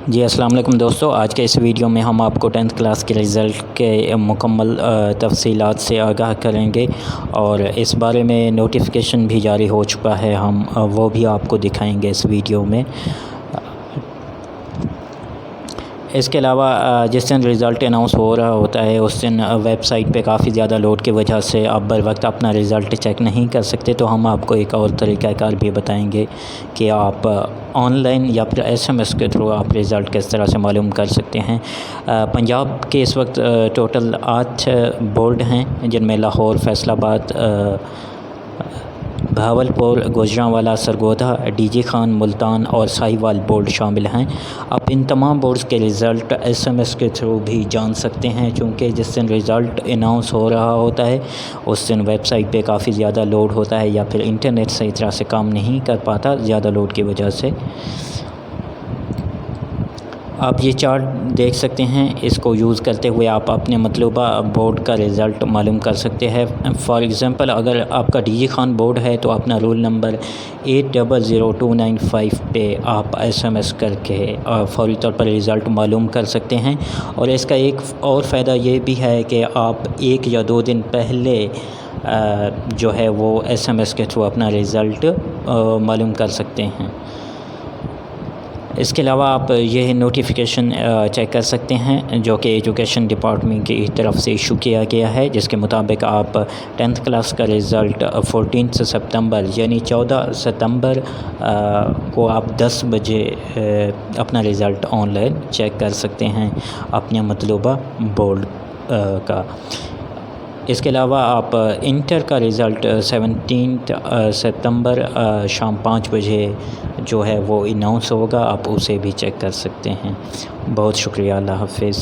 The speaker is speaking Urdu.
جی السلام علیکم دوستو، آج کے اس ویڈیو میں ہم آپ کو 10th کلاس کے رزلٹ کے مکمل تفصیلات سے آگاہ کریں گے اور اس بارے میں نوٹیفیکیشن بھی جاری ہو چکا ہے، ہم وہ بھی آپ کو دکھائیں گے اس ویڈیو میں۔ اس کے علاوہ جس دن رزلٹ اناؤنس ہو رہا ہوتا ہے اس دن ویب سائٹ پہ کافی زیادہ لوڈ کی وجہ سے آپ بر وقت اپنا رزلٹ چیک نہیں کر سکتے، تو ہم آپ کو ایک اور طریقہ کار بھی بتائیں گے کہ آپ آن لائن یا پھر SMS کے تھرو آپ رزلٹ کس طرح سے معلوم کر سکتے ہیں۔ پنجاب کے اس وقت ٹوٹل 8 بورڈ ہیں، جن میں لاہور، فیصل آباد، بھاولپور، گوجرانوالا، سرگودا، ڈی جی خان، ملتان اور ساہیوال بورڈ شامل ہیں۔ آپ ان تمام بورڈز کے رزلٹ SMS کے تھرو بھی جان سکتے ہیں، چونکہ جس دن رزلٹ اناؤنس ہو رہا ہوتا ہے اس دن ویب سائٹ پہ کافی زیادہ لوڈ ہوتا ہے یا پھر انٹرنیٹ صحیح طرح سے کام نہیں کر پاتا زیادہ لوڈ کی وجہ سے۔ آپ یہ چارٹ دیکھ سکتے ہیں، اس کو یوز کرتے ہوئے آپ اپنے مطلوبہ بورڈ کا رزلٹ معلوم کر سکتے ہیں۔ فار ایگزامپل اگر آپ کا ڈی جی خان بورڈ ہے تو اپنا رول نمبر 800295 پہ آپ SMS کر کے فوری طور پر رزلٹ معلوم کر سکتے ہیں۔ اور اس کا ایک اور فائدہ یہ بھی ہے کہ آپ 1 یا 2 دن پہلے جو ہے وہ SMS کے تھرو اپنا رزلٹ معلوم کر سکتے ہیں۔ اس کے علاوہ آپ یہ نوٹیفیکیشن چیک کر سکتے ہیں جو کہ ایجوکیشن ڈپارٹمنٹ کی طرف سے ایشو کیا گیا ہے، جس کے مطابق آپ 10th کلاس کا رزلٹ 14 ستمبر یعنی 14 ستمبر کو آپ 10 بجے اپنا رزلٹ آن لائن چیک کر سکتے ہیں اپنے مطلوبہ بورڈ کا۔ اس کے علاوہ آپ انٹر کا رزلٹ 17 ستمبر شام 5 بجے جو ہے وہ اناؤنس ہوگا، آپ اسے بھی چیک کر سکتے ہیں۔ بہت شکریہ، اللہ حافظ۔